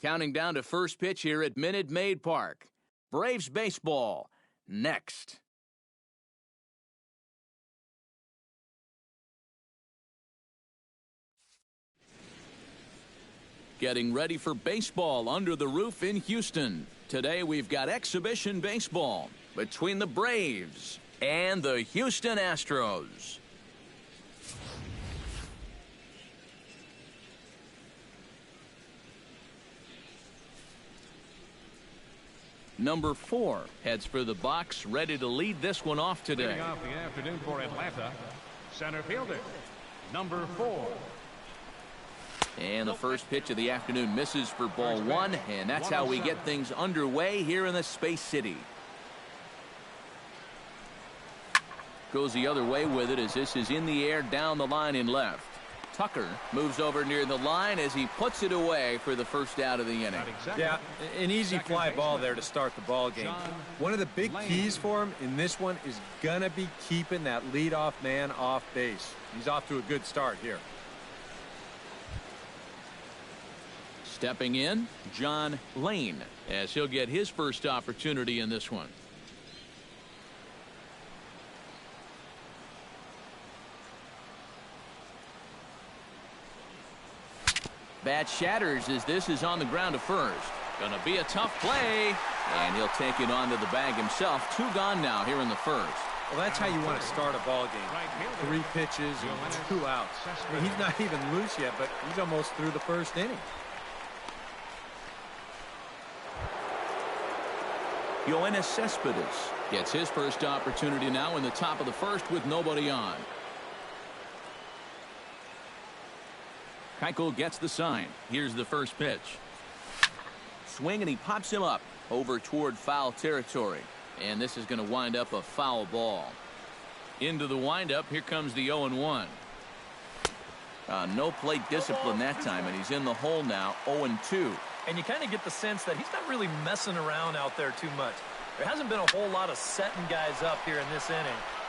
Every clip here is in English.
Counting down to first pitch here at Minute Maid Park. Braves baseball next. Getting ready for baseball under the roof in Houston. Today we've got exhibition baseball between the Braves and the Houston Astros. Number 4 heads for the box, ready to lead this one off today. Leading off the afternoon for Atlanta, center fielder, number 4. And the first pitch of the afternoon misses for ball 1, and that's how we get things underway here in the Space City. Goes the other way with it as this is in the air down the line in left. Tucker moves over near the line as he puts it away for the first out of the inning. Yeah, an easy fly ball there to start the ball game. One of the big keys for him in this one is going to be keeping that leadoff man off base. He's off to a good start here. Stepping in, John Lane, as he'll get his first opportunity in this one. Bat shatters as this is on the ground to first. Gonna be a tough play, and he'll take it onto the bag himself. 2 gone now here in the first. Well, that's how you want to start a ball game. 3 pitches and 2 outs. I mean, he's not even loose yet, but he's almost through the first inning. Yoenis Cespedes gets his first opportunity now in the top of the first with nobody on. Keuchel gets the sign. Here's the first pitch. Swing, and he pops him up over toward foul territory. And this is going to wind up a foul ball. Into the windup, here comes the 0-1. No plate discipline that time, and he's in the hole now, 0-2. And you kind of get the sense that he's not really messing around out there too much. There hasn't been a whole lot of setting guys up here in this inning.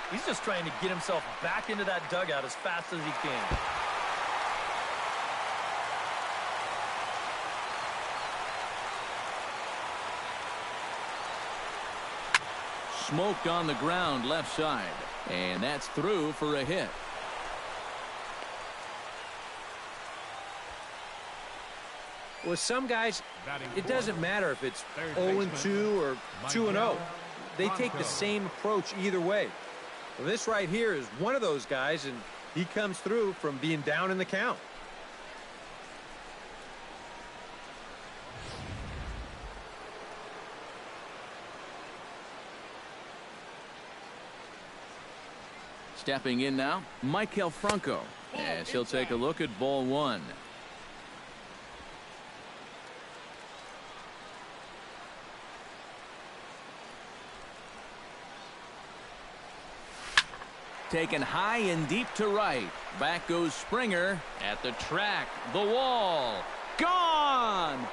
He's just trying to get himself back into that dugout as fast as he can. Smoked on the ground left side, and that's through for a hit. With some guys, it doesn't matter if it's 0-2 or 2-0. They take the same approach either way. Well, this right here is one of those guys, and he comes through from being down in the count. Stepping in now, Maikel Franco, as he'll take a look at ball 1. Taken high and deep to right. Back goes Springer at the track. The wall. Gone!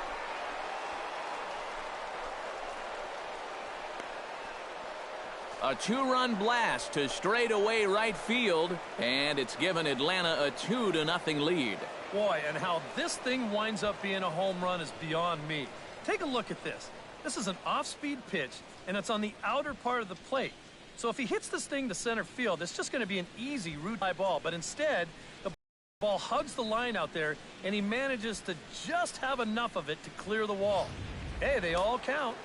A 2-run blast to straightaway right field, and it's given Atlanta a 2-0 lead. Boy, and how this thing winds up being a home run is beyond me. Take a look at this. This is an off-speed pitch, and it's on the outer part of the plate. So if he hits this thing to center field, it's just going to be an easy route by ball. But instead, the ball hugs the line out there, and he manages to just have enough of it to clear the wall. Hey, they all count.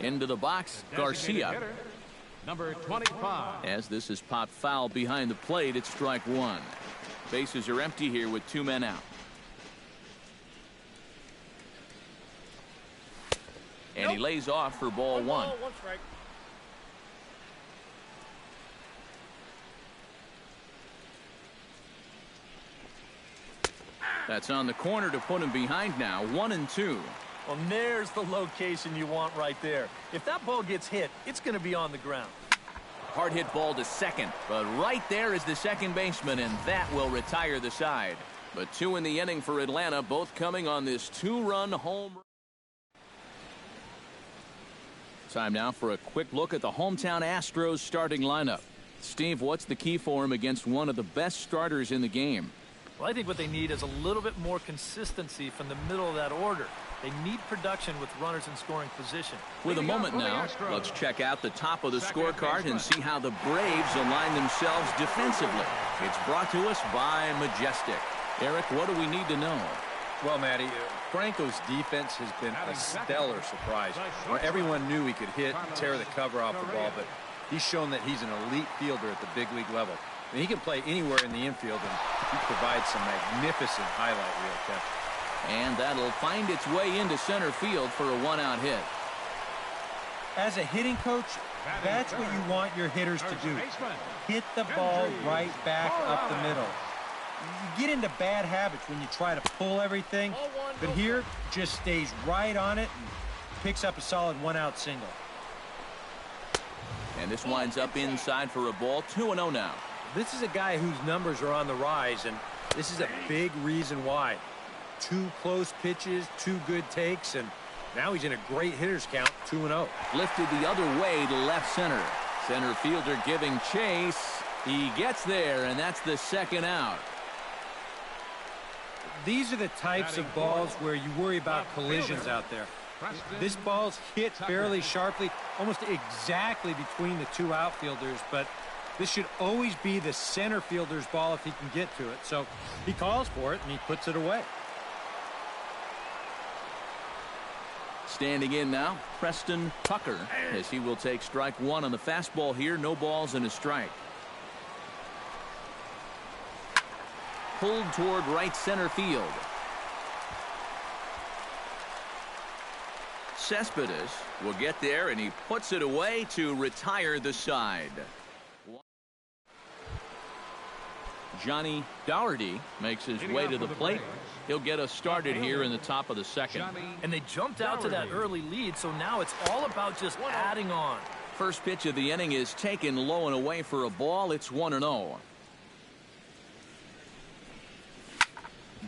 Into the box, Garcia. Hitter, number 25. As this is popped foul behind the plate, it's strike 1. Bases are empty here with 2 men out. And he lays off for ball 1. That's on the corner to put him behind now, 1-2. Well, there's the location you want right there. If that ball gets hit, it's going to be on the ground. Hard hit ball to second, but right there is the second baseman, and that will retire the side. But 2 in the inning for Atlanta, both coming on this 2-run home. Time now for a quick look at the hometown Astros starting lineup. Steve, what's the key for him against one of the best starters in the game? Well, I think what they need is a little bit more consistency from the middle of that order. They need production with runners in scoring position. With a moment now, let's check out the top of the scorecard and see how the Braves align themselves defensively. It's brought to us by Majestic. Eric, what do we need to know? Well, Matty, Franco's defense has been a stellar surprise. Everyone knew he could hit and tear the cover off the ball, but he's shown that he's an elite fielder at the big league level. I mean, he can play anywhere in the infield, and he provides some magnificent highlight reel, Kev. And that'll find its way into center field for a one-out hit. As a hitting coach, that's what you want your hitters to do. Hit the ball right back up the middle. You get into bad habits when you try to pull everything, but here just stays right on it and picks up a solid one-out single. And this winds up inside for a ball. 2-0 now. This is a guy whose numbers are on the rise, and this is a big reason why. 2 close pitches, 2 good takes, and now he's in a great hitter's count, 2-0. Lifted the other way to left center. Center fielder giving chase. He gets there, and that's the second out. These are the types of balls where you worry about collisions out there. This ball's hit fairly sharply, almost exactly between the 2 outfielders, but this should always be the center fielder's ball if he can get to it. So he calls for it, and he puts it away. Standing in now, Preston Tucker, as he will take strike 1 on the fastball here. No balls and a strike. Pulled toward right center field. Cespedes will get there, and he puts it away to retire the side. Johnny Dougherty makes his way to the plate. He'll get us started here in the top of the second. And they jumped out to that early lead, so now it's all about just adding on. First pitch of the inning is taken low and away for a ball. It's 1-0.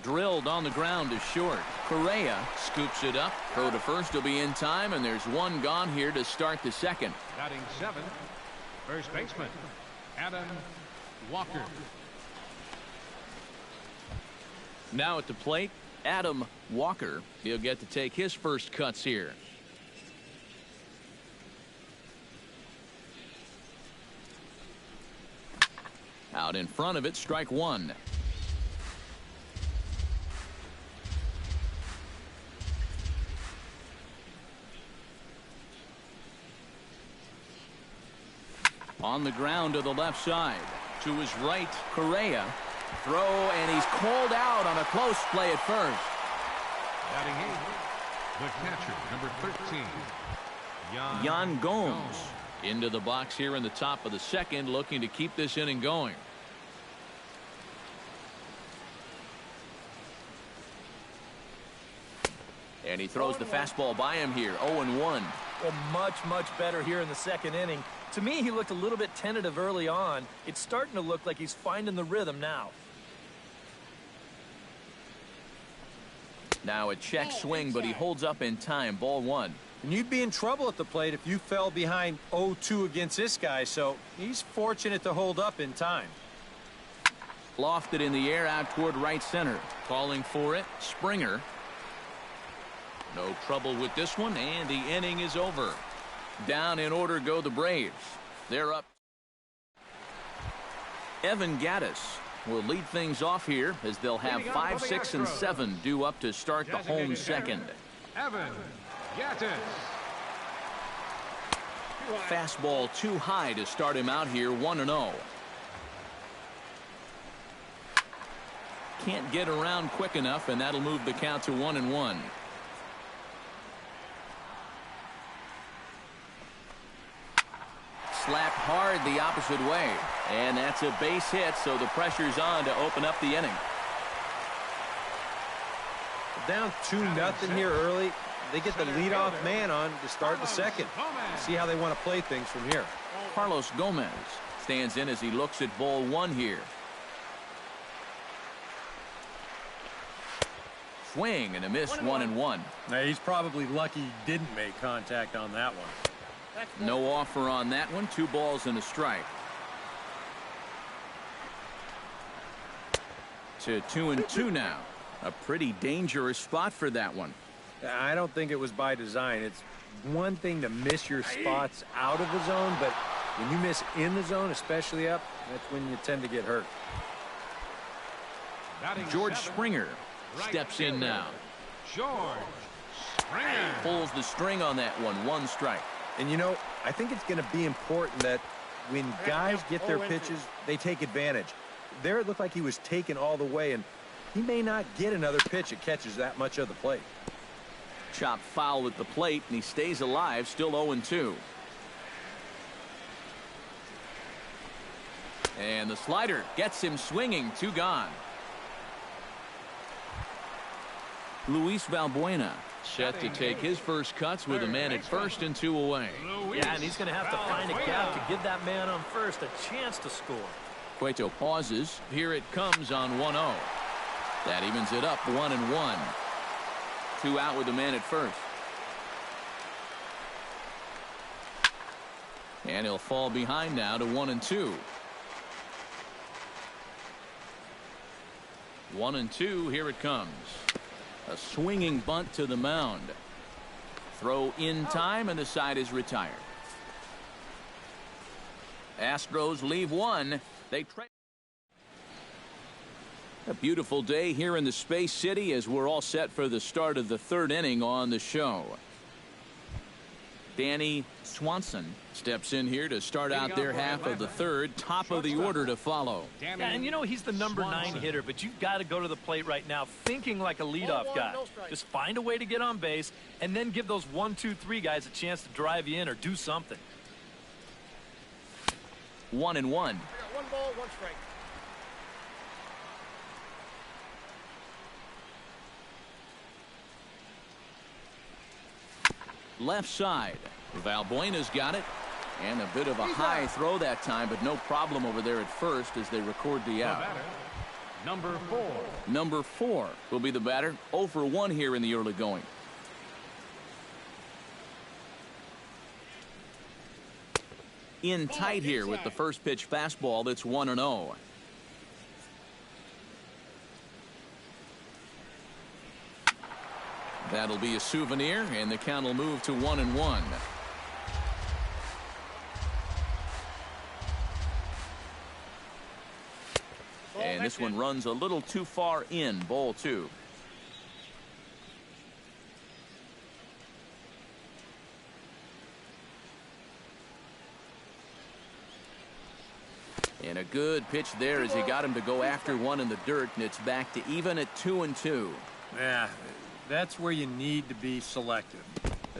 Drilled on the ground to short. Correa scoops it up. Throw to first will be in time, and there's one gone here to start the second. Batting 7th, first baseman, Adam Walker. Now at the plate, Adam Walker. He'll get to take his first cuts here. Out in front of it, strike 1. On the ground to the left side. To his right, Correa. Throw, and he's called out on a close play at first. Batting 8th, the catcher, number 13, Yan Gomes into the box here in the top of the second, looking to keep this inning going. And he throws the fastball by him here. 0-1. Well, much better here in the second inning. To me, he looked a little bit tentative early on. It's starting to look like he's finding the rhythm now. Now a check swing, but he holds up in time. Ball 1. And you'd be in trouble at the plate if you fell behind 0-2 against this guy, so he's fortunate to hold up in time. Lofted in the air out toward right center. Calling for it, Springer. No trouble with this one, and the inning is over. Down in order go the Braves. They're up. Evan Gattis will lead things off here as they'll have 5, 6, and 7 due up to start the home second. Evan Gattis. Fastball too high to start him out here. 1-0. Can't get around quick enough, and that'll move the count to 1-1. Slapped hard the opposite way, and that's a base hit, so the pressure's on to open up the inning. Down 2-0 here early. They get the leadoff man on to start the second. See how they want to play things from here. Carlos Gomez stands in as he looks at ball 1 here. Swing and a miss. 1-1. Now, he's probably lucky he didn't make contact on that one. No offer on that one. 2 balls and a strike. to 2-2 now. A pretty dangerous spot for that one. I don't think it was by design. It's one thing to miss your spots out of the zone, but when you miss in the zone, especially up, that's when you tend to get hurt. George Springer steps in now. George Springer Pulls the string on that one. 1 strike. And, you know, I think it's going to be important that when guys get their pitches, they take advantage. There it looked like he was taken all the way, and he may not get another pitch that catches that much of the plate. Chop foul at the plate, and he stays alive, still 0-2. And the slider gets him swinging. 2 gone. Luis Valbuena set to take his first cuts with a man at first and 2 away. Yeah, and he's going to have to find a gap to give that man on first a chance to score. Cueto pauses. Here it comes on 1-0. That evens it up 1-1. 2 out with the man at first. And he'll fall behind now to 1-2. 1-2. Here it comes. A swinging bunt to the mound. Throw in time, and the side is retired. Astros leave 1. They trade. A beautiful day here in the Space City as we're all set for the start of the 3rd inning on the show. Danny Swanson steps in here to start out their half of the 3rd. Top of the order to follow. Yeah, and you know he's the number 9 hitter, but you've got to go to the plate right now thinking like a leadoff guy. Just find a way to get on base and then give those 1, 2, 3 guys a chance to drive you in or do something. 1-1. 1 ball, 1 strike. Left side. Valbuena's got it. And a bit of a high throw that time, but no problem over there at first as they record the out. Number 4. Number 4 will be the batter. 0 for 1 here in the early going. In tight here with the first pitch fastball that's 1-0. That'll be a souvenir, and the count will move to 1-1. And this one runs a little too far in. Ball 2. And a good pitch there as he got him to go after one in the dirt, and it's back to even at 2-2. Yeah, that's where you need to be selective.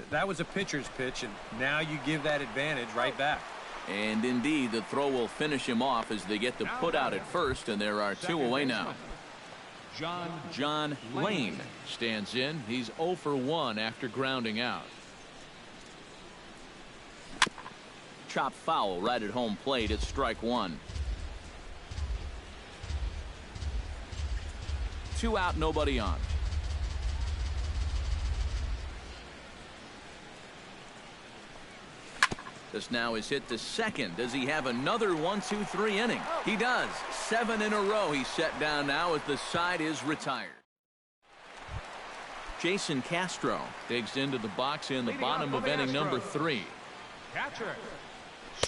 That was a pitcher's pitch, and now you give that advantage right back. And indeed, the throw will finish him off as they get the put out at first, and there are 2 away now. John Lane stands in. He's 0 for 1 after grounding out. Chop foul right at home plate. It's strike 1. 2 out, nobody on. This now is hit to second. Does he have another 1-2-3 inning? He does. 7 in a row. He's set down now as the side is retired. Jason Castro digs into the box in the bottom of inning number 3. Catcher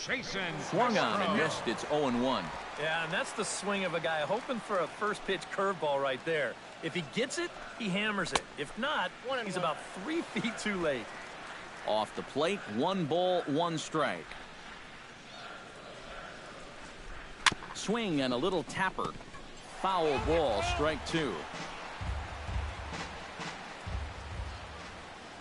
Jason Swung on and missed. It's 0-1. Yeah, and that's the swing of a guy hoping for a first pitch curveball right there. If he gets it, he hammers it. If not, he's about 3 feet too late. Off the plate, 1 ball, 1 strike. Swing and a little tapper. Foul ball, strike 2.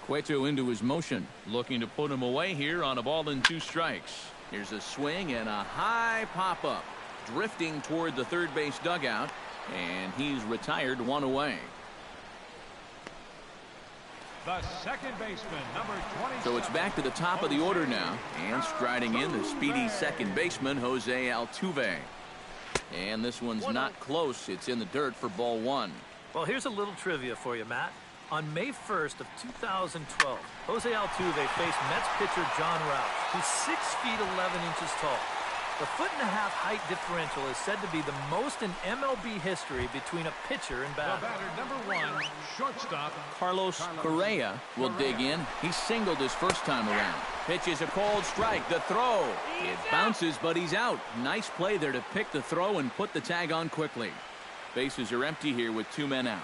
Cueto into his motion, looking to put him away here on a ball and 2 strikes. Here's a swing and a high pop-up. Drifting toward the third base dugout, and he's retired 1 away. The second baseman, number 20. So it's back to the top of the order now, and striding in the speedy second baseman, Jose Altuve. And this one's not close. It's in the dirt for ball 1. Well, here's a little trivia for you, Matt. On May 1st of 2012, Jose Altuve faced Mets pitcher John Roush, who's 6 feet 11 inches tall. The 1.5-foot height differential is said to be the most in MLB history between a pitcher and batter. The batter, number 1, shortstop. Carlos Correa will dig in. He singled his first time around. Pitches a cold strike. The throw. It bounces, but he's out. Nice play there to pick the throw and put the tag on quickly. Bases are empty here with 2 men out.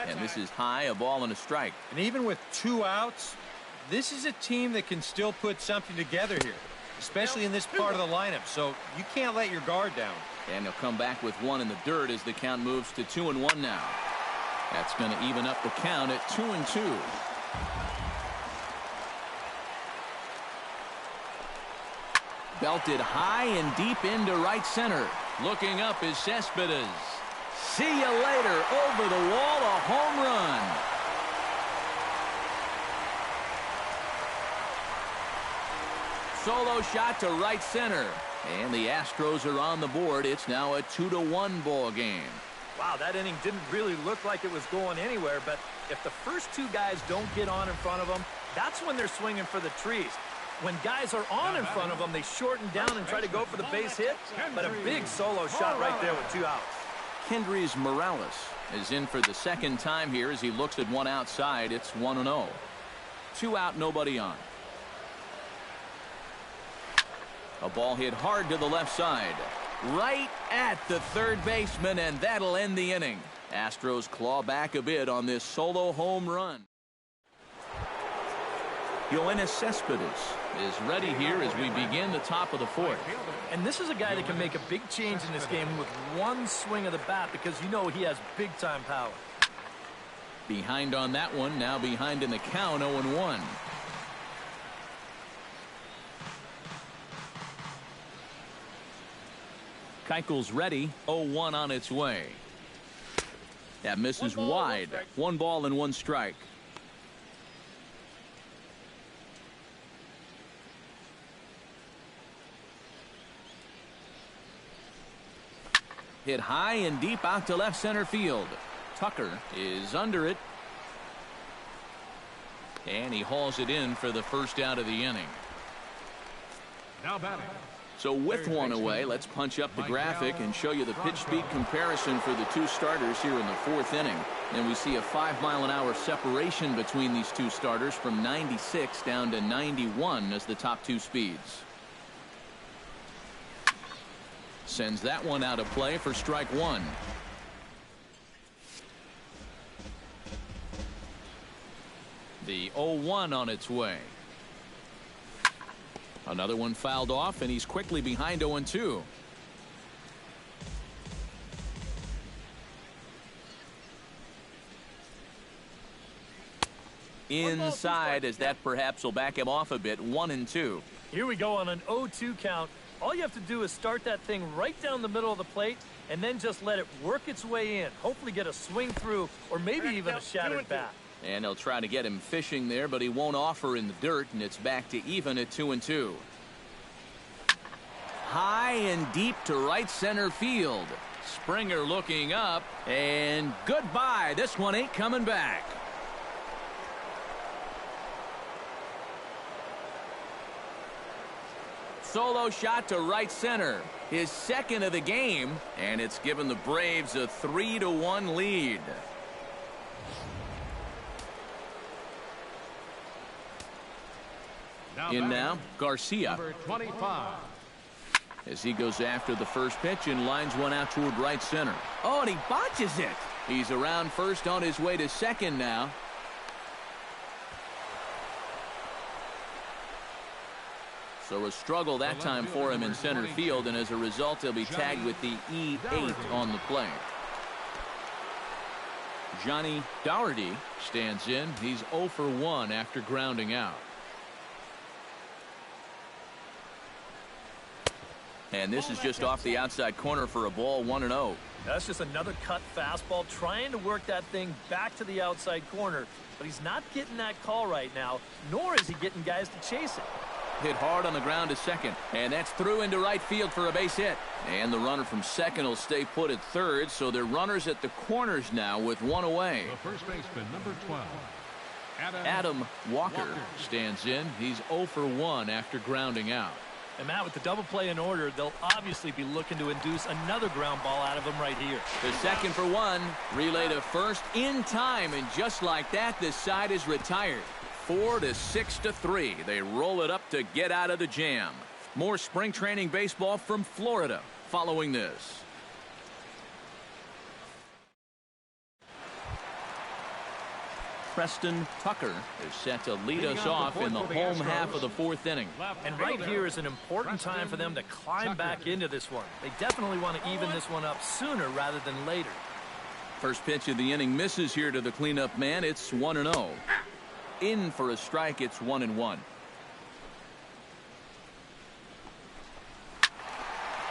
And this is high, a ball and a strike. And even with 2 outs, this is a team that can still put something together here, especially in this part of the lineup. So you can't let your guard down. And he'll come back with 1 in the dirt as the count moves to 2-1 now. That's going to even up the count at 2-2. Belted high and deep into right center. Looking up is Cespedes. See you later. Over the wall, a home run. Solo shot to right center. And the Astros are on the board. It's now a 2-1 ball game. Wow, that inning didn't really look like it was going anywhere, but if the first 2 guys don't get on in front of them, that's when they're swinging for the trees. When guys are on in front of them, they shorten down and try to go for the base hit, but a big solo shot right there with 2 outs. Kendrys Morales is in for the second time here as he looks at 1 outside. It's 1-0. 2 out, nobody on. A ball hit hard to the left side. Right at the third baseman, and that'll end the inning. Astros claw back a bit on this solo home run. Yoenis Cespedes is ready here as we begin the top of the 4th. And this is a guy that can make a big change in this game with 1 swing of the bat because you know he has big-time power. Behind on that one, now behind in the count, 0-1. Keuchel's ready, 0-1 on its way. That misses wide. 1 ball and 1 strike. Hit high and deep out to left center field. Tucker is under it. And he hauls it in for the first out of the inning. Now batting. So with 1 away, let's punch up the graphic and show you the pitch speed comparison for the 2 starters here in the 4th inning. And we see a 5-mile-an-hour separation between these 2 starters from 96 down to 91 as the top 2 speeds. Sends that one out of play for strike 1. The 0-1 on its way. Another one fouled off, and he's quickly behind 0-2. Inside, as that perhaps will back him off a bit. 1-2. Here we go on an 0-2 count. All you have to do is start that thing right down the middle of the plate and then just let it work its way in. Hopefully get a swing through or maybe even a shattered bat. And they'll try to get him fishing there, but he won't offer in the dirt, and it's back to even at 2-2. High and deep to right center field. Springer looking up, and goodbye. This one ain't coming back. Solo shot to right center. His second of the game, and it's given the Braves a 3-1 lead. In now, Garcia. Number 25. As he goes after the first pitch and lines one out toward right center. Oh, and he botches it. He's around first on his way to second now. So a struggle that time for him in center field, and as a result, he'll be tagged with the E8 on the play. Johnny Dougherty stands in. He's 0 for 1 after grounding out. And this is just off the outside corner for a ball, 1-0. That's just another cut fastball, trying to work that thing back to the outside corner. But he's not getting that call right now, nor is he getting guys to chase it. Hit hard on the ground to second, and that's through into right field for a base hit. And the runner from second will stay put at third, so they're runners at the corners now with one away. The first baseman, number 12. Adam Walker stands in. He's 0 for 1 after grounding out. And Matt, with the double play in order, they'll obviously be looking to induce another ground ball out of him right here. The second for one. Relay to first in time, and just like that, this side is retired. 4 to 6 to 3. They roll it up to get out of the jam. More spring training baseball from Florida following this. Preston Tucker is set to lead us off in the home half of the fourth inning. And right here is an important time for them to climb back into this one. They definitely want to even this one up sooner rather than later. First pitch of the inning misses here to the cleanup man. It's 1-0. In for a strike, it's 1-1.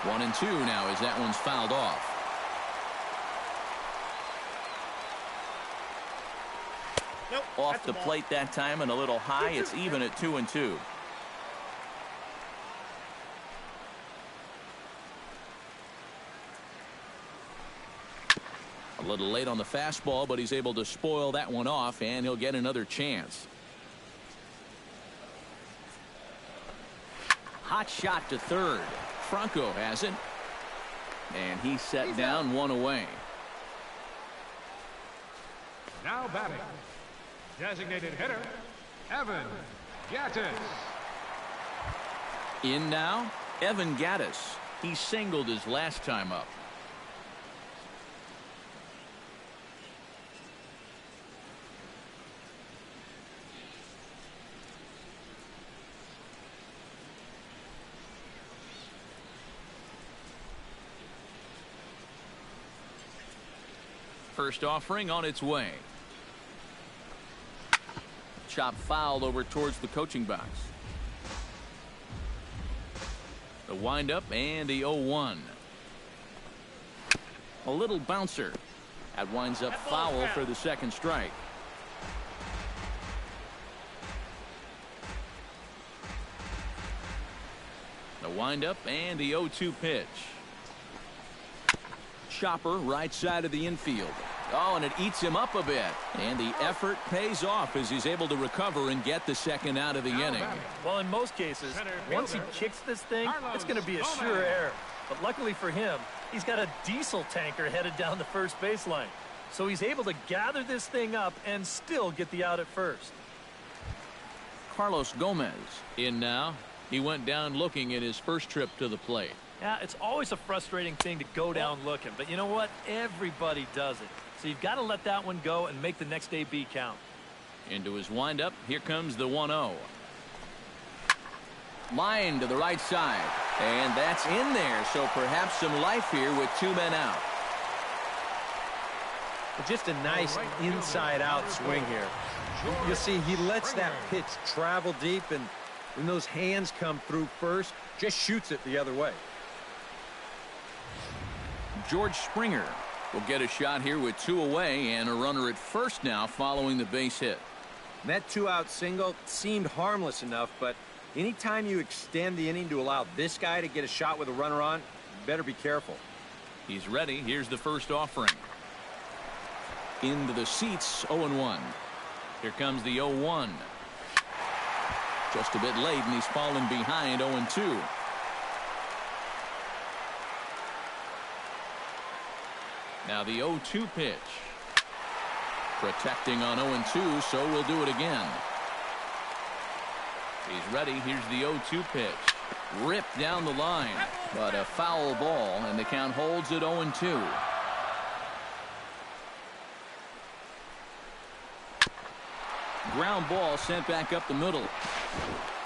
1-2 now as that one's fouled off. Nope, Off the plate that time and a little high. It's even at 2-2. A little late on the fastball, but he's able to spoil that one off, and he'll get another chance. Hot shot to third. Franco has it. And he's set down, one away. Now batting, designated hitter, Evan Gattis. In now, Evan Gattis. He singled his last time up. First offering on its way. Chop fouled over towards the coaching box. The windup and the 0-1. A little bouncer. That winds up foul for the second strike. The windup and the 0-2 pitch. Chopper right side of the infield. Oh, and it eats him up a bit. And the effort pays off as he's able to recover and get the second out of the inning. Well, in most cases, once he kicks this thing, it's going to be a sure error. But luckily for him, he's got a diesel tanker headed down the first baseline. So he's able to gather this thing up and still get the out at first. Carlos Gomez in now. He went down looking in his first trip to the plate. Yeah, it's always a frustrating thing to go down looking. But you know what? Everybody does it. So you've got to let that one go and make the next AB count. Into his windup. Here comes the 1-0. Line to the right side. And that's in there. So perhaps some life here with two men out. Just a nice inside-out swing here. You'll see he lets that pitch travel deep, and when those hands come through first, just shoots it the other way. George Springer will get a shot here with two away and a runner at first now following the base hit. And that two-out single seemed harmless enough, but anytime you extend the inning to allow this guy to get a shot with a runner on, you better be careful. He's ready. Here's the first offering. Into the seats, 0-1. Here comes the 0-1. Just a bit late, and he's fallen behind 0-2. Now the 0-2 pitch. Protecting on 0-2, so we'll do it again. He's ready. Here's the 0-2 pitch. Ripped down the line, but a foul ball, and the count holds at 0-2. Ground ball sent back up the middle.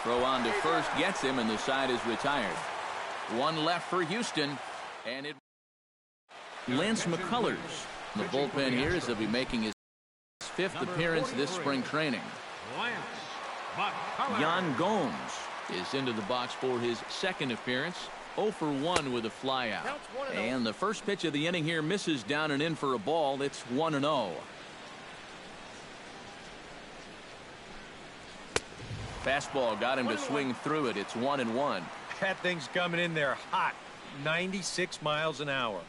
Throw on to first gets him, and the side is retired. One left for Houston, and it. Lance McCullers in the bullpen here as he'll be making his fifth appearance this spring training. Yan Gomes is into the box for his second appearance. 0 for 1 with a flyout. And the first pitch of the inning here misses down and in for a ball. It's 1-0. Fastball got him to swing through it. It's 1-1. That thing's coming in there hot. 96 miles an hour.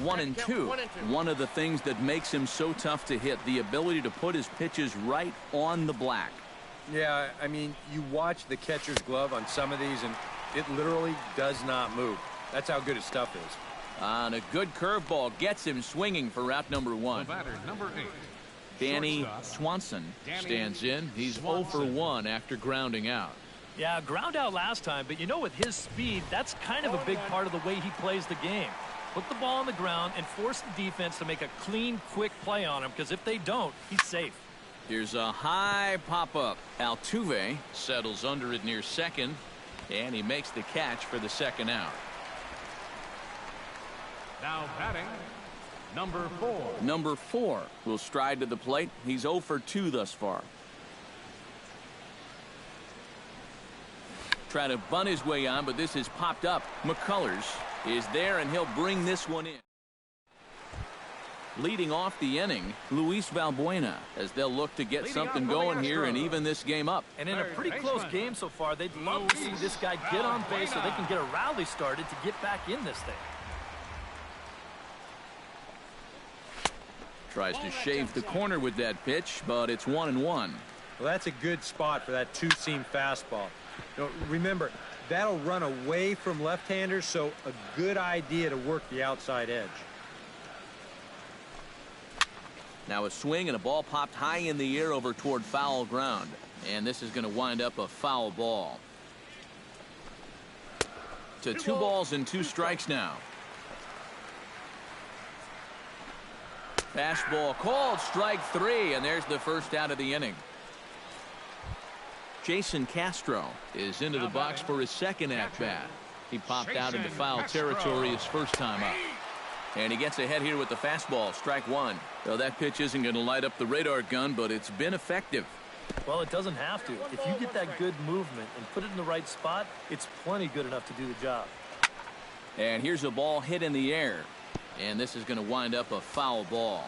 1-2. One of the things that makes him so tough to hit, the ability to put his pitches right on the black. Yeah, I mean, you watch the catcher's glove on some of these, and it literally does not move. That's how good his stuff is. On a good curveball, gets him swinging for route number 1. The batter, number 8. Danny Swanson stands in. He's 0 for 1 after grounding out. Yeah, ground out last time, but you know, with his speed, that's kind of a big part of the way he plays the game. Put the ball on the ground and force the defense to make a clean, quick play on him, because if they don't, he's safe. Here's a high pop-up. Altuve settles under it near second, and he makes the catch for the second out. Now batting, number 4. Number 4 will stride to the plate. He's 0 for 2 thus far. Try to bunt his way on, but this is popped up. McCullers is there, and he'll bring this one in. Leading off the inning, Luis Valbuena, as they'll look to get something going here and even this game up. And in a pretty close game so far, they'd love to see this guy get on base so they can get a rally started to get back in this thing. Tries to shave the corner with that pitch, but it's 1-1. Well, that's a good spot for that two-seam fastball. You know, remember, that'll run away from left-handers, so a good idea to work the outside edge. Now a swing and a ball popped high in the air over toward foul ground. And this is going to wind up a foul ball. To 2 balls and 2 strikes now. Fastball called, strike 3, and there's the first out of the inning. Jason Castro is into the box for his second at-bat. He popped out into foul territory his first time up. And he gets ahead here with the fastball, strike 1. Well, that pitch isn't going to light up the radar gun, but it's been effective. Well, it doesn't have to. If you get that good movement and put it in the right spot, it's plenty good enough to do the job. And here's a ball hit in the air. And this is going to wind up a foul ball.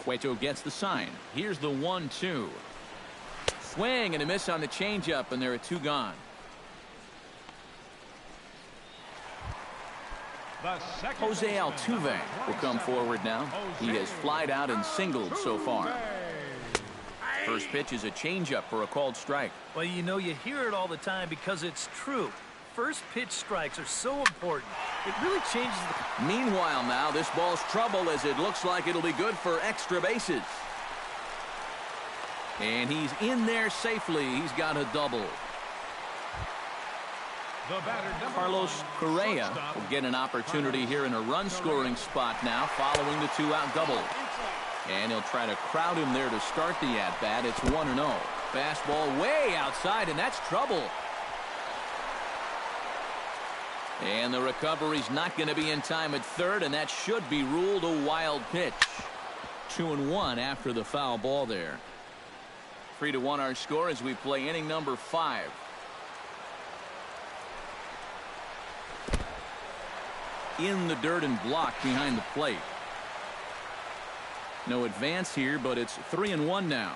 Cueto gets the sign. Here's the 1-2. Swing and a miss on the changeup, and there are 2 gone. Jose Altuve will come forward now. He has flied out and singled so far. First pitch is a changeup for a called strike. Well, you know, you hear it all the time because it's true. First pitch strikes are so important. It really changes the... Meanwhile now, this ball's trouble as it looks like it'll be good for extra bases. And he's in there safely. He's got a double. Carlos Correa will get an opportunity here in a run-scoring spot now following the 2-out double. And he'll try to crowd him there to start the at-bat. It's 1-0. Fastball way outside, and that's trouble. And the recovery's not going to be in time at third, and that should be ruled a wild pitch. 2-1 after the foul ball there. 3-1 our score as we play inning number 5. In the dirt and blocked behind the plate. No advance here, but it's 3-1 now.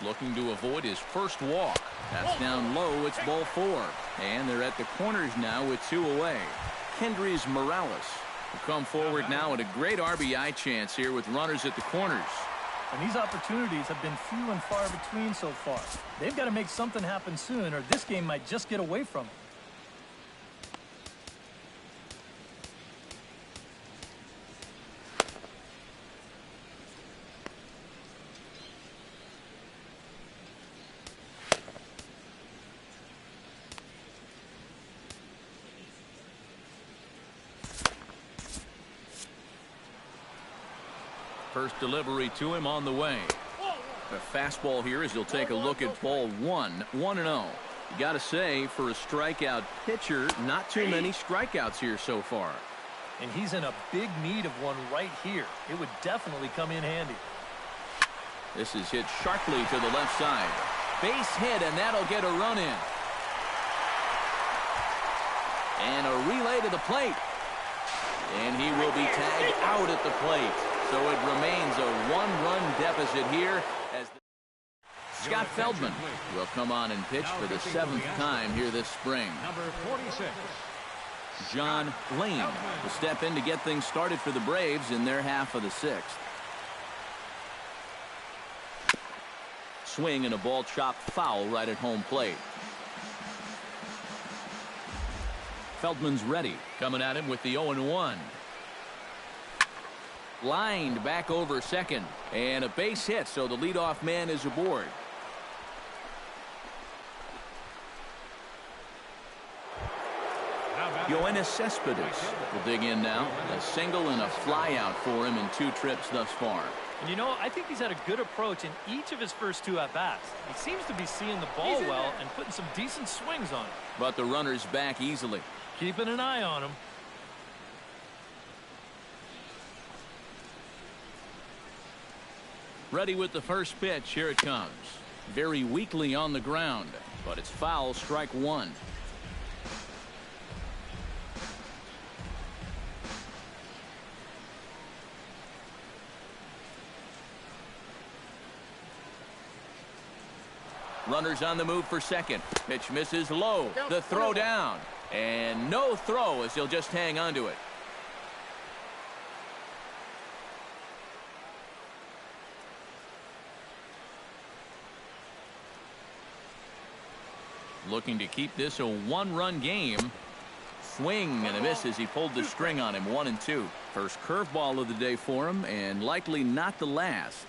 Looking to avoid his first walk. That's down low. It's ball 4. And they're at the corners now with 2 away. Kendrys Morales will come forward now at a great RBI chance here with runners at the corners. And these opportunities have been few and far between so far. They've got to make something happen soon, or this game might just get away from them. First delivery to him on the way. The fastball here as he'll take a look at ball 1. 1-0. You got to say, for a strikeout pitcher, not too many strikeouts here so far. And he's in a big need of one right here. It would definitely come in handy. This is hit sharply to the left side. Base hit, and that'll get a run in. And a relay to the plate. And he will be tagged out at the plate. So it remains a 1-run deficit here as Scott Feldman will come on and pitch for the 7th time here this spring. Number 46. John Lane will step in to get things started for the Braves in their half of the 6th. swing and a ball chopped foul right at home plate. Feldman's ready. Coming at him with the 0-1. Lined back over second. And a base hit, so the leadoff man is aboard. Yoenis Cespedes will dig in now. A single and a fly out for him in 2 trips thus far. And you know, I think he's had a good approach in each of his first 2 at-bats. He seems to be seeing the ball well and putting some decent swings on it. But the runner's back easily. Keeping an eye on him. Ready with the first pitch. Here it comes. Very weakly on the ground, but it's foul. Strike 1. Runners on the move for second. Pitch misses low. The throw down. And no throw as he'll just hang on to it. Looking to keep this a 1-run game. Swing and a miss as he pulled the string on him. 1-2. First curveball of the day for him, and likely not the last.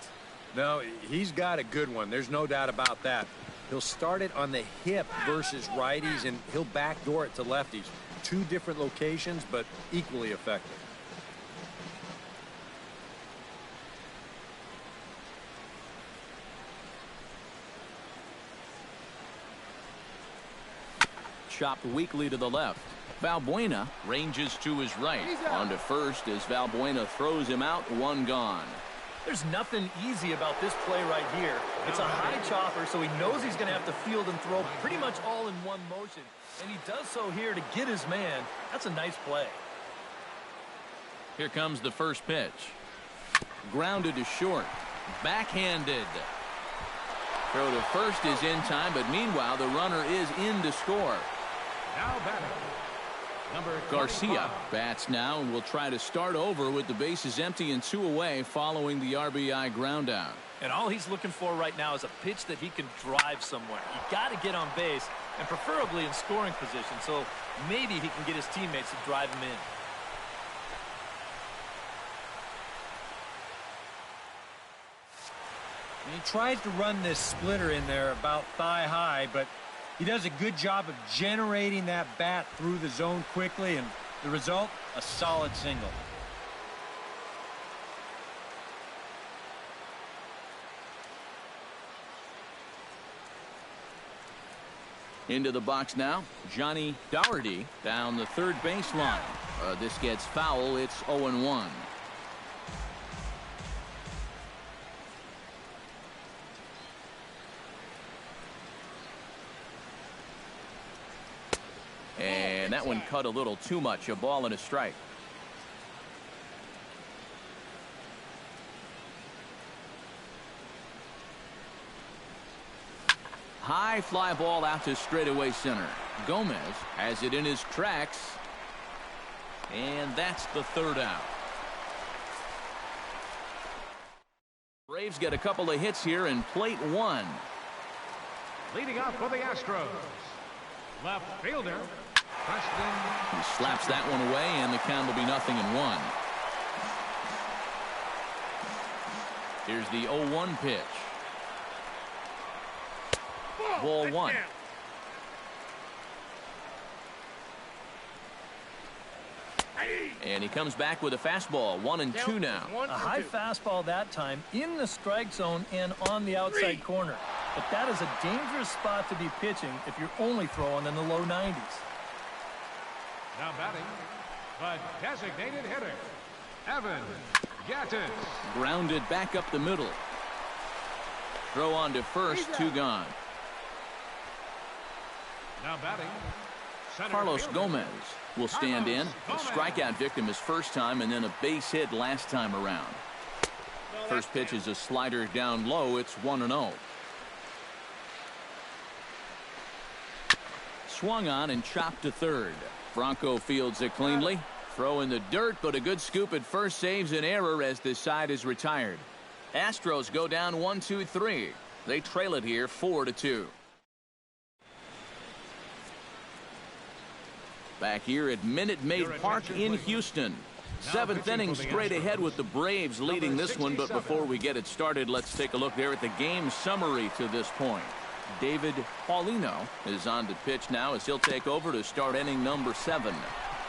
No, he's got a good one. There's no doubt about that. He'll start it on the hip versus righties, and he'll backdoor it to lefties. 2 different locations, but equally effective. Chopped weakly to the left. Valbuena ranges to his right. On to first as Valbuena throws him out. 1 gone. There's nothing easy about this play right here. It's a high chopper, so he knows he's going to have to field and throw pretty much all in one motion. And he does so here to get his man. That's a nice play. Here comes the first pitch. Grounded to short. Backhanded. Throw to first is in time, but meanwhile the runner is in to score. Now batting, number Garcia bats now and will try to start over with the bases empty and 2 away following the RBI ground out. And all he's looking for right now is a pitch that he can drive somewhere. You got to get on base, and preferably in scoring position, so maybe he can get his teammates to drive him in. He tries to run this splitter in there about thigh high, but he does a good job of generating that bat through the zone quickly, and the result, a solid single. Into the box now, Johnny Dougherty down the third baseline. This gets foul. It's 0-1. And that one cut a little too much. A ball and a strike. High fly ball out to straightaway center. Gomez has it in his tracks. And that's the 3rd out. Braves get a couple of hits here in plate 1. leading off for the Astros, left fielder Preston. He slaps that one away, and the count will be 0-1. Here's the 0-1 pitch. Ball 1. And he comes back with a fastball. 1-2 now. A high fastball that time in the strike zone and on the outside corner. But that is a dangerous spot to be pitching if you're only throwing in the low 90s. Now batting, the designated hitter, Evan Gattis. Grounded back up the middle. Throw on to first, 2 gone. Now batting, center Carlos fielder. Gomez will stand in. A strikeout victim his first time, and then a base hit last time around. First pitch is a slider down low. It's 1-0. Swung on and chopped to third. Bronco fields it cleanly. Throw in the dirt, but a good scoop at first saves an error as this side is retired. Astros go down 1-2-3. They trail it here 4-2. Back here at Minute Maid Park in Houston. Seventh inning, straight ahead with the Braves leading this one. But before we get it started, let's take a look there at the game summary to this point. David Paulino is on to pitch now as he'll take over to start inning number 7.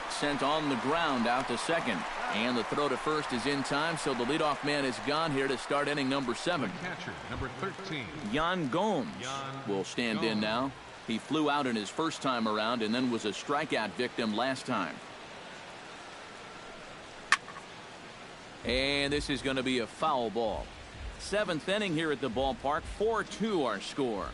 Sent on the ground out to second. And the throw to first is in time, so the leadoff man is gone here to start inning number 7. Catcher, number 13. Yan Gomes will stand in now. He flew out in his first time around and then was a strikeout victim last time. And this is going to be a foul ball. 7th inning here at the ballpark. 4-2 our score.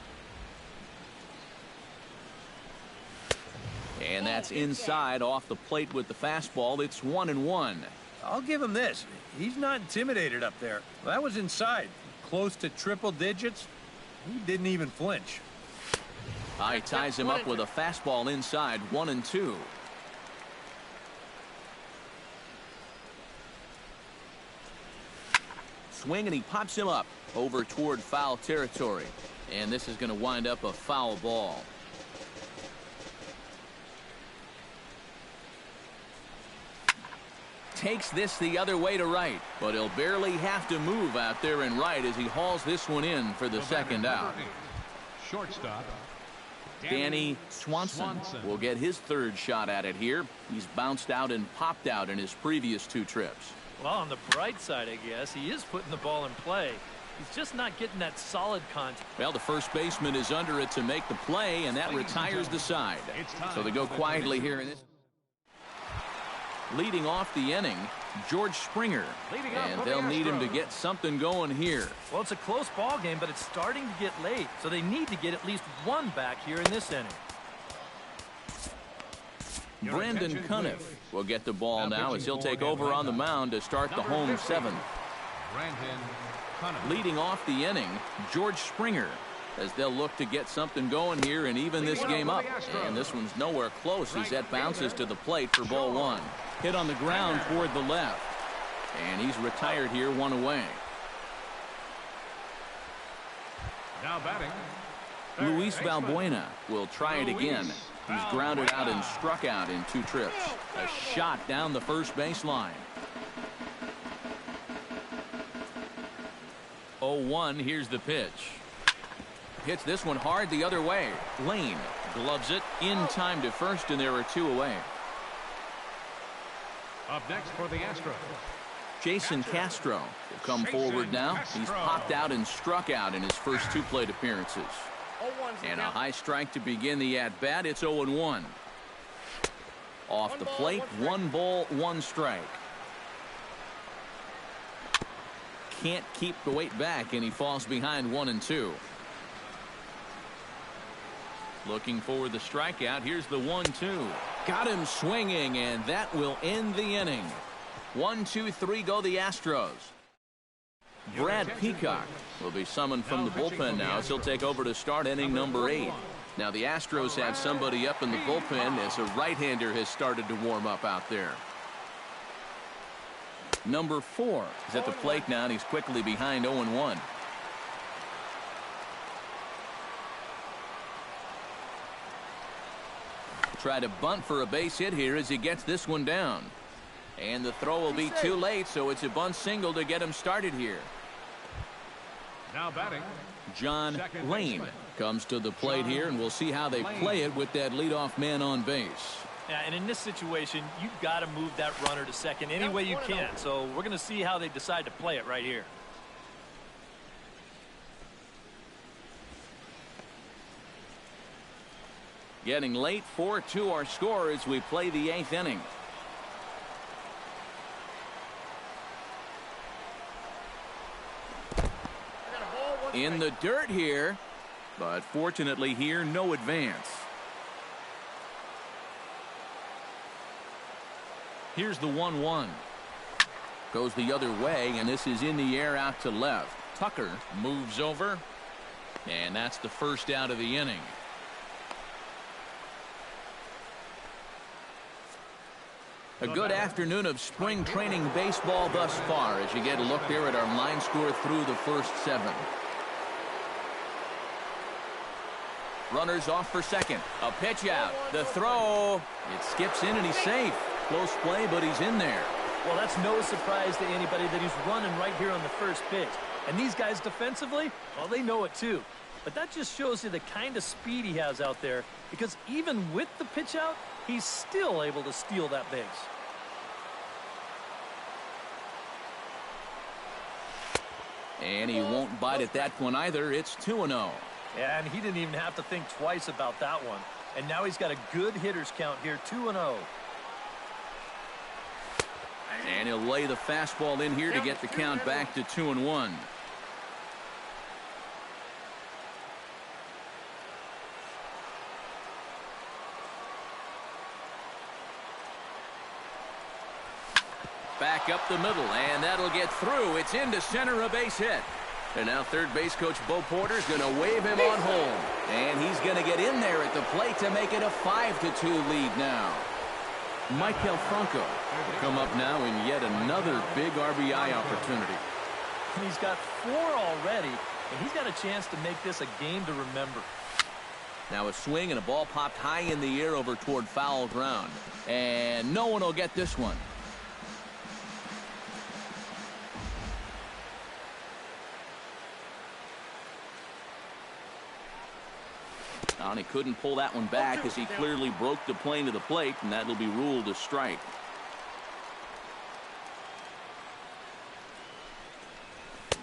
And that's inside off the plate with the fastball. It's 1-1. I'll give him this. He's not intimidated up there. That was inside. Close to triple digits. He didn't even flinch. High ties him up with a fastball inside. 1-2. Swing, and he pops him up over toward foul territory. And this is going to wind up a foul ball. Takes this the other way to right, but he'll barely have to move out there in right as he hauls this one in for the second out. Shortstop Danny Swanson will get his third shot at it here. He's bounced out and popped out in his previous 2 trips. Well, on the bright side, I guess, he is putting the ball in play. He's just not getting that solid contact. Well, the first baseman is under it to make the play, and that retires the side. So they go quietly here in this. Leading off the inning, George Springer, and they'll need him to get something going here. Well, it's a close ball game, but it's starting to get late, so they need to get at least one back here in this inning. Brandon Cuniff will get the ball now as he'll take over on the mound to start the home 7th. Leading off the inning, George Springer, as they'll look to get something going here and even this game up. And this one's nowhere close as that bounces to the plate for ball 1. Hit on the ground toward the left. And he's retired here, 1 away. now batting. Luis Valbuena will try it again. He's grounded out and struck out in 2 trips. A shot down the first baseline. 0-1, here's the pitch. Hits this one hard the other way. Lane gloves it in time to first, and there are 2 away. Up next for the Astros, Jason Castro will come forward now. He's popped out and struck out in his first 2 plate appearances. And a high strike to begin the at-bat. It's 0-1. Off the plate, 1 ball, 1 strike. Can't keep the weight back, and he falls behind 1-2. Looking for the strikeout. Here's the 1-2. Got him swinging, and that will end the inning. 1-2-3 go the Astros. Brad Peacock will be summoned from the bullpen now as he'll take over to start inning number 8. Now the Astros have somebody up in the bullpen as a right-hander has started to warm up out there. Number 4 is at the plate now, and he's quickly behind 0-1. Try to bunt for a base hit here as he gets this one down. And the throw will be too late, so it's a bunt single to get him started here. now batting. John Lane comes to the plate here, and we'll see how they play it with that leadoff man on base. Yeah, and in this situation, you've got to move that runner to second any way you can. So we're going to see how they decide to play it right here. Getting late, 4-2 our score as we play the 8th inning. In the dirt here, but fortunately here, no advance. Here's the 1-1. Goes the other way, and this is in the air out to left. Tucker moves over, and that's the first out of the inning. A good afternoon of spring training baseball thus far as you get a look there at our line score through the first 7. Runners off for second. A pitch out. The throw. It skips in and he's safe. Close play, but he's in there. Well, that's no surprise to anybody that he's running right here on the first pitch. And these guys defensively, well, they know it too. But that just shows you the kind of speed he has out there, because even with the pitch out, he's still able to steal that base. And he won't bite at that one either. It's 2-0. Yeah, and he didn't even have to think twice about that one. And now he's got a good hitters count here, 2-0. And he'll lay the fastball in here to get the count back to 2-1. Back up the middle, and that'll get through. It's into center, a base hit. And now third base coach Bo Porter is going to wave him on home. And he's going to get in there at the plate to make it a 5-2 lead now. Maikel Franco will come up now in yet another big RBI opportunity. And he's got 4 already, and he's got a chance to make this a game to remember. Now a swing and a ball popped high in the air over toward foul ground. And no one will get this one. And he couldn't pull that one back as he clearly broke the plane to the plate, and that'll be ruled a strike.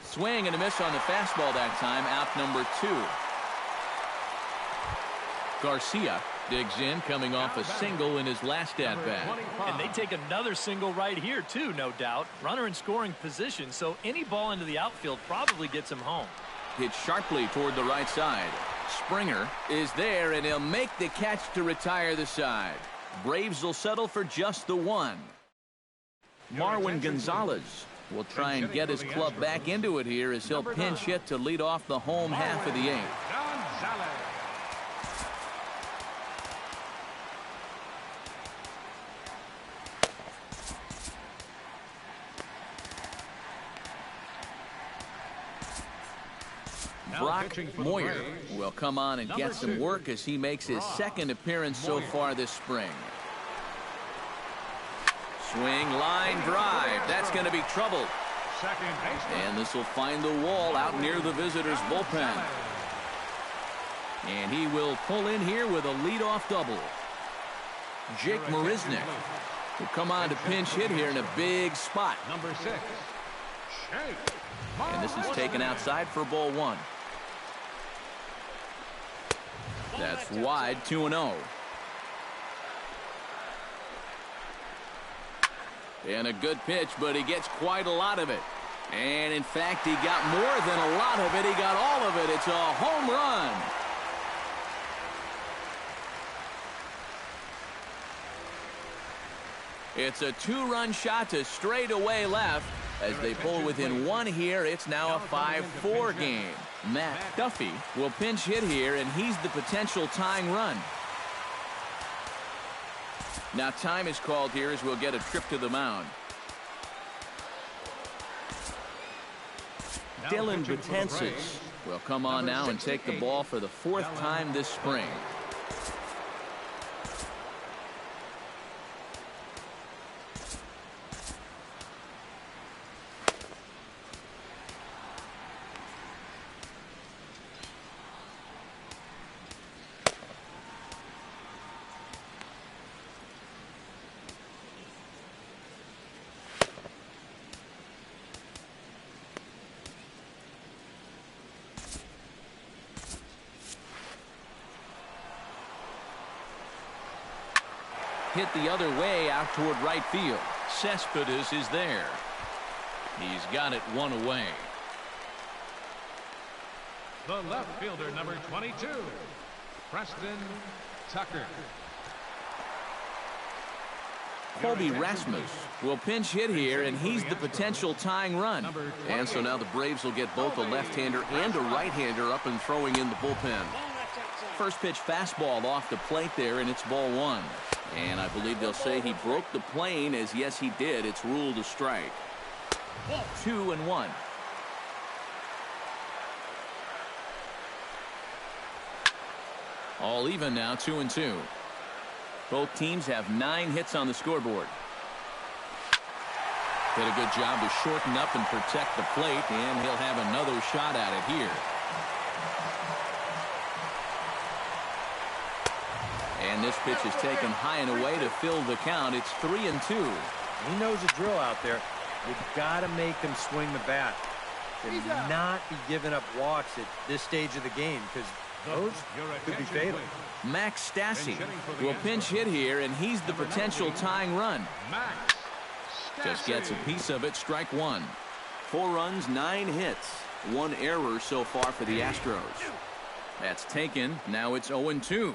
Swing and a miss on the fastball that time, out number 2. Garcia digs in, coming off a single in his last at-bat. And they take another single right here, too, no doubt. Runner in scoring position, so any ball into the outfield probably gets him home. Hit sharply toward the right side. Springer is there, and he'll make the catch to retire the side. Braves will settle for just the one. Marwin Gonzalez will try and get his club back into it here as he'll pinch hit to lead off the home half of the 8th. Brock Moyer will come on and get some work as he makes his second appearance so far this spring. Swing, line drive. That's going to be trouble. And this will find the wall out near the visitors' bullpen. And he will pull in here with a leadoff double. Jake Marisnick will come on to pinch hit here in a big spot. Number 6. And this is taken outside for ball 1. That's wide, 2-0. And a good pitch, but he gets quite a lot of it. And in fact, he got more than a lot of it. He got all of it. It's a home run. It's a 2-run shot to straightaway left. As they pull within 1 here, it's now a 5-4 game. Matt Duffy will pinch hit here, and he's the potential tying run. Now time is called here as we'll get a trip to the mound. Dylan Betances will come on now and take the ball for the 4th time this spring. Hit the other way out toward right field. Cespedes is there. He's got it 1 away. The left fielder, number 22, Preston Tucker. Colby Rasmus will pinch hit here, and he's the potential tying run. And so now the Braves will get both a left-hander and a right-hander up and throwing in the bullpen. First pitch fastball off the plate there, and it's ball 1. And I believe they'll say he broke the plane, as yes he did. It's ruled a strike. 2-1. All even now, 2-2. Both teams have 9 hits on the scoreboard. Did a good job to shorten up and protect the plate, and he'll have another shot at it here. And this pitch is taken high and away to fill the count. It's 3-2. He knows the drill out there. You've got to make him swing the bat and not be giving up walks at this stage of the game, because those could be fatal. Max Stassi will pinch hit here, and he's the potential tying run. Just gets a piece of it. Strike one. 4 runs, 9 hits. 1 error so far for the Astros. That's taken. Now it's 0-2.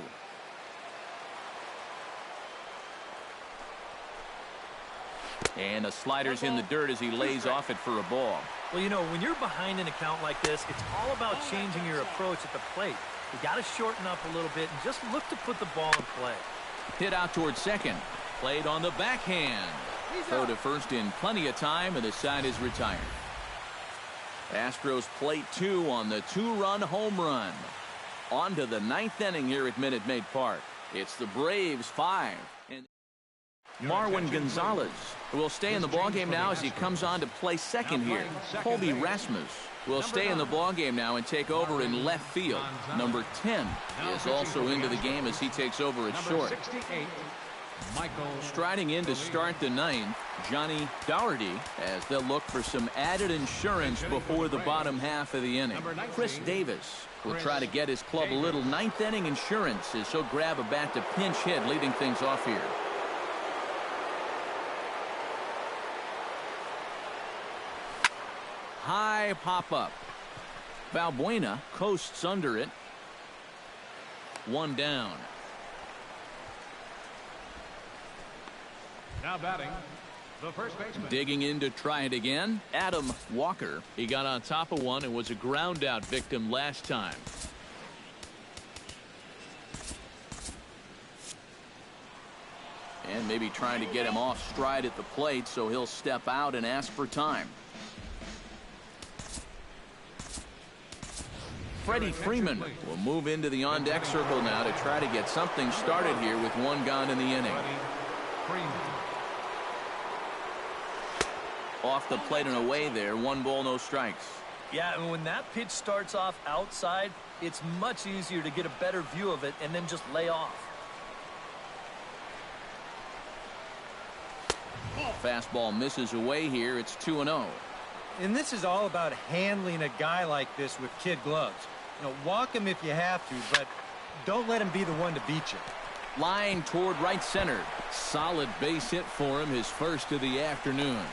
And a slider's in the dirt as he lays off it for a ball. Well, you know, when you're behind an account like this, it's all about changing your approach at the plate. You got to shorten up a little bit and just look to put the ball in play. Hit out towards second. Played on the backhand. Throw to first in plenty of time, and the side is retired. Astros plate 2 on the 2-run home run. On to the 9th inning here at Minute Maid Park. It's the Braves 5. And Marwin Gonzalez will stay in the ballgame now as he comes on to play second here. Colby Rasmus will stay in the ballgame now and take over in left field. Number 10 is also into the game as he takes over at short. Striding in to start the 9th, Johnny Dougherty, as they'll look for some added insurance before the bottom half of the inning. Chris Davis will try to get his club a little 9th inning insurance as he'll grab a bat to pinch hit, leading things off here. High pop-up. Valbuena coasts under it. 1 down. Now batting, the first baseman. Digging in to try it again, Adam Walker. He got on top of one and was a ground-out victim last time. And maybe trying to get him off stride at the plate, so he'll step out and ask for time. Freddie Freeman will move into the on-deck circle now to try to get something started here with 1 gone in the inning. Off the plate and away there. 1 ball, no strikes. Yeah, and when that pitch starts off outside, it's much easier to get a better view of it and then just lay off. Fastball misses away here. It's 2-0. And this is all about handling a guy like this with kid gloves. You know, walk him if you have to, but don't let him be the one to beat you. Line toward right center. Solid base hit for him, his first of the afternoon.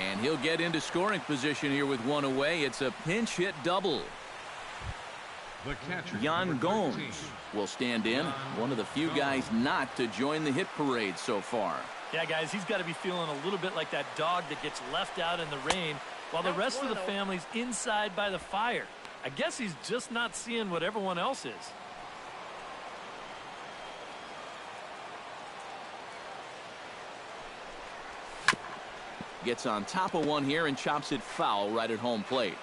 And he'll get into scoring position here with 1 away. It's a pinch hit double. The catcher, Yan Gomes will stand in. One of the few guys not to join the hit parade so far. Yeah, guys, he's got to be feeling a little bit like that dog that gets left out in the rain while the rest of the family's inside by the fire. I guess he's just not seeing what everyone else is. Gets on top of one here and chops it foul right at home plate.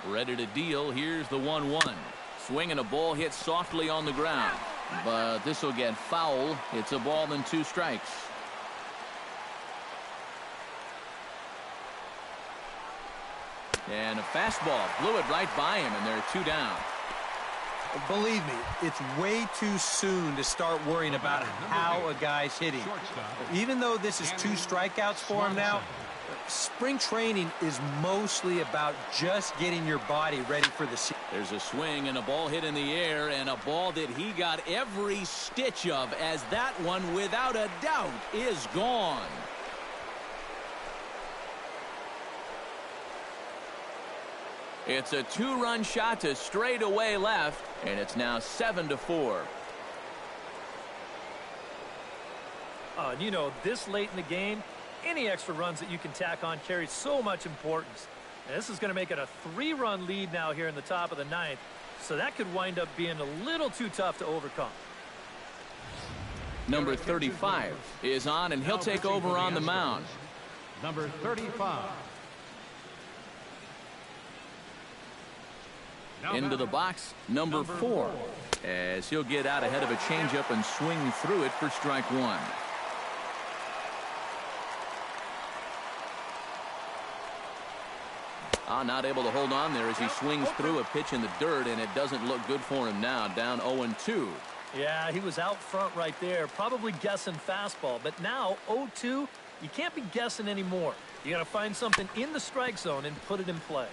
Ready to deal. Here's the 1-1. Swinging a ball hit softly on the ground. But this will get foul. It's a ball and 2 strikes. And a fastball blew it right by him, and they're 2 down. Believe me, it's way too soon to start worrying about how a guy's hitting. Even though this is 2 strikeouts for him now, spring training is mostly about just getting your body ready for the season. There's a swing and a ball hit in the air, and a ball that he got every stitch of, as that one, without a doubt, is gone. It's a 2-run shot to straightaway left, and it's now 7-4. And you know, this late in the game, any extra runs that you can tack on carries so much importance. And this is going to make it a 3-run lead now here in the top of the 9th, so that could wind up being a little too tough to overcome. Number 35 is on, and he'll take over on the mound. Number 35. Into the box, number 4, as he'll get out ahead of a changeup and swing through it for strike 1. Not able to hold on there as he swings through a pitch in the dirt, and it doesn't look good for him now. Down 0-2. Yeah, he was out front right there, probably guessing fastball. But now 0-2, you can't be guessing anymore. You got to find something in the strike zone and put it in play.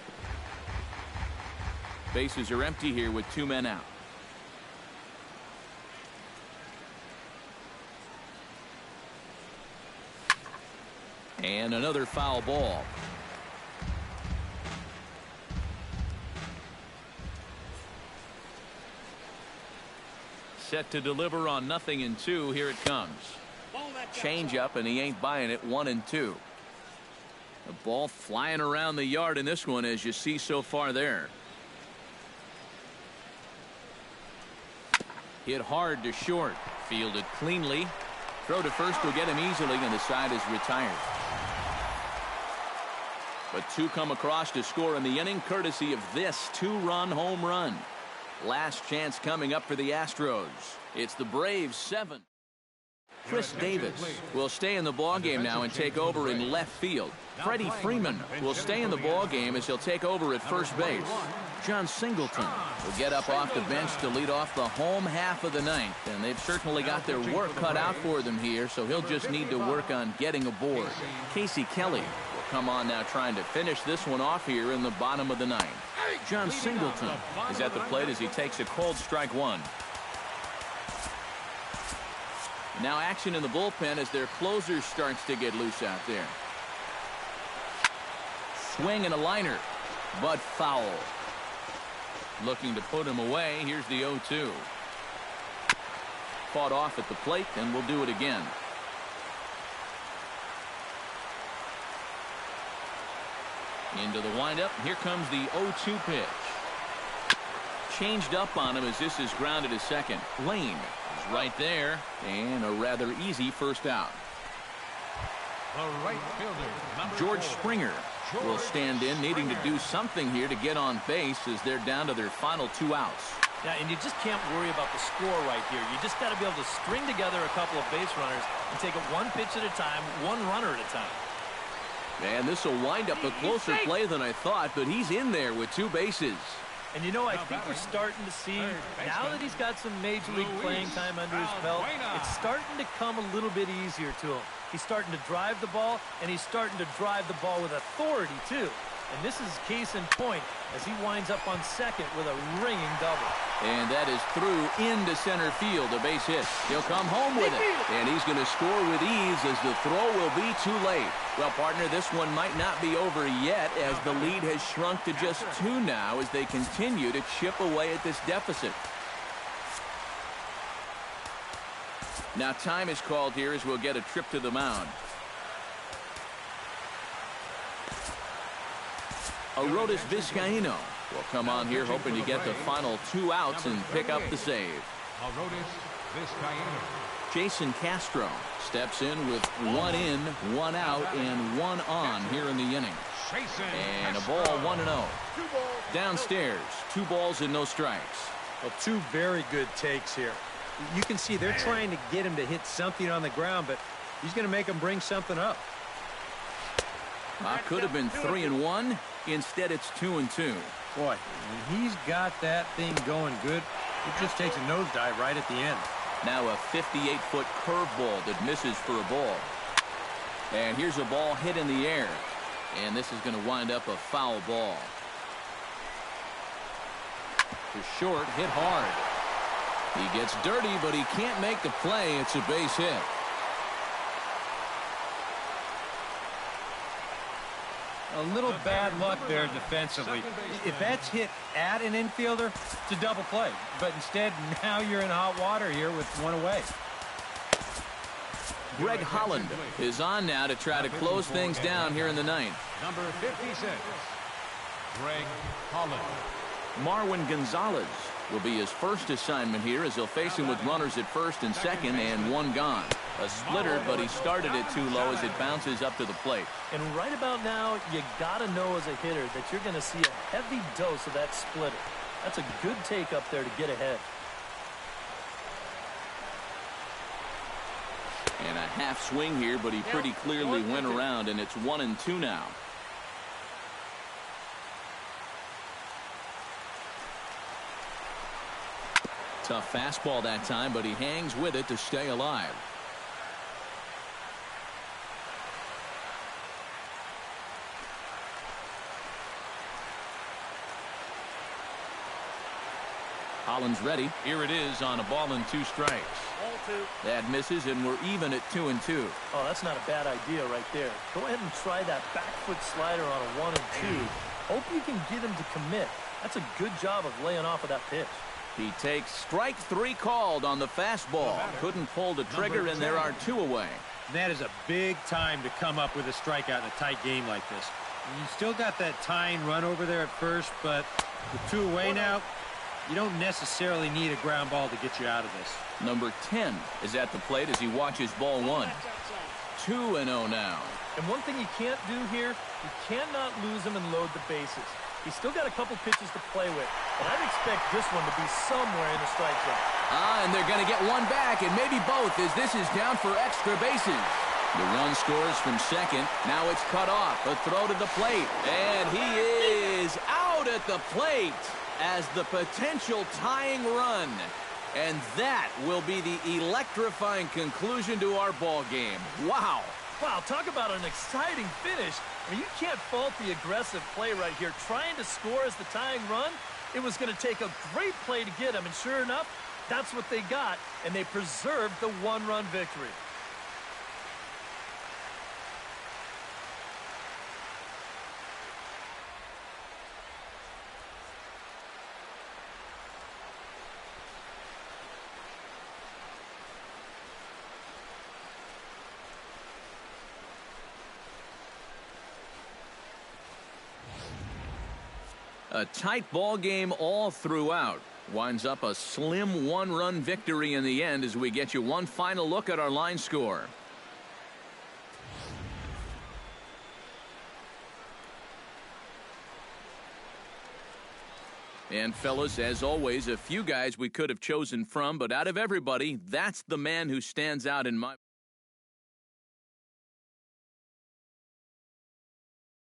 Bases are empty here with 2 men out. And another foul ball. Set to deliver on 0-2. Here it comes. Change up, and he ain't buying it. 1-2. The ball flying around the yard in this one, as you see so far there. Hit hard to short. Fielded cleanly. Throw to first will get him easily, and the side is retired. But 2 come across to score in the inning, courtesy of this 2-run home run. Last chance coming up for the Astros. It's the Braves 7. Chris Davis will stay in the ballgame now and take over in left field. Freddie Freeman will stay in the ballgame as he'll take over at first base. John Singleton will get up off the bench to lead off the home half of the ninth, and they've certainly got their work cut out for them here, so he'll just need to work on getting aboard. Casey Kelly will come on now, trying to finish this one off here in the bottom of the ninth. John Singleton is at the plate as he takes a cold strike 1. Now action in the bullpen as their closer starts to get loose out there. Swing and a liner, but foul. Looking to put him away. Here's the 0-2. Fought off at the plate, and we'll do it again. Into the windup. Here comes the 0-2 pitch. Changed up on him as this is grounded to second. Lane is right there, and a rather easy first out. The right fielder, George Springer will stand in, needing to do something here to get on base as they're down to their final 2 outs. Yeah, and you just can't worry about the score right here. You just got to be able to string together a couple of base runners and take it 1 pitch at a time, 1 runner at a time. And this will wind up a closer play than I thought, but he's in there with 2 bases. And you know, I think we're starting to see, now that he's got some major league playing time under his belt, it's starting to come a little bit easier to him. He's starting to drive the ball, and he's starting to drive the ball with authority, too. And this is case in point as he winds up on second with a ringing double. And that is through into center field, a base hit. He'll come home with it, and he's going to score with ease as the throw will be too late. Well, partner, this one might not be over yet as the lead has shrunk to just 2 now as they continue to chip away at this deficit. Now time is called here as we'll get a trip to the mound. Arodys Vizcaino will come on here hoping to get the final 2 outs and pick up the save. Arodys Vizcaino. Jason Castro steps in with 1 in, 1 out, and 1 on here in the inning. And a ball, 1-0. Downstairs, 2 balls and no strikes. Well, 2 very good takes here. You can see they're trying to get him to hit something on the ground, but he's going to make him bring something up. Could have been 3-1. Instead, it's 2-2. Boy, when he's got that thing going good, it just takes a nosedive right at the end. Now a 58-foot curveball that misses for a ball. And here's a ball hit in the air. And this is going to wind up a foul ball. To short, hit hard. He gets dirty, but he can't make the play. It's a base hit. A little bad luck there defensively. If that's hit at an infielder, it's a double play. But instead, now you're in hot water here with 1 away. Greg Holland is on now to try to close things down here in the ninth. Number 56, Greg Holland. Marwin Gonzalez will be his first assignment here as he'll face him with runners at first and second and 1 gone. A splitter, but he started it too low as it bounces up to the plate. And right about now, you got to know as a hitter that you're going to see a heavy dose of that splitter. That's a good take up there to get ahead. And a half swing here, but he pretty clearly went around, and it's 1-2 now. Tough fastball that time, but he hangs with it to stay alive. Holland's ready. Here it is on a ball and 2 strikes. That misses, and we're even at 2-2. Oh, that's not a bad idea right there. Go ahead and try that back foot slider on a 1-2. Hope you can get him to commit. That's a good job of laying off of that pitch. He takes strike 3 called on the fastball. Couldn't pull the trigger, and there are 2 away. That is a big time to come up with a strikeout in a tight game like this. You still got that tying run over there at first, but with 2 away now, you don't necessarily need a ground ball to get you out of this. Number 10 is at the plate as he watches ball 1. 2-0 now. And one thing you can't do here, you cannot lose him and load the bases. He's still got a couple pitches to play with, and I'd expect this one to be somewhere in the strike zone. And they're going to get one back, and maybe both, as this is down for extra bases. The run scores from second. Now it's cut off. A throw to the plate, and he is out at the plate as the potential tying run. And that will be the electrifying conclusion to our ball game. Wow. Wow, talk about an exciting finish. I mean, you can't fault the aggressive play right here. Trying to score as the tying run, it was going to take a great play to get him. And sure enough, that's what they got, and they preserved the 1-run victory. A tight ball game all throughout. Winds up a slim 1-run victory in the end as we get you one final look at our line score. And fellas, as always, a few guys we could have chosen from, but out of everybody, that's the man who stands out in my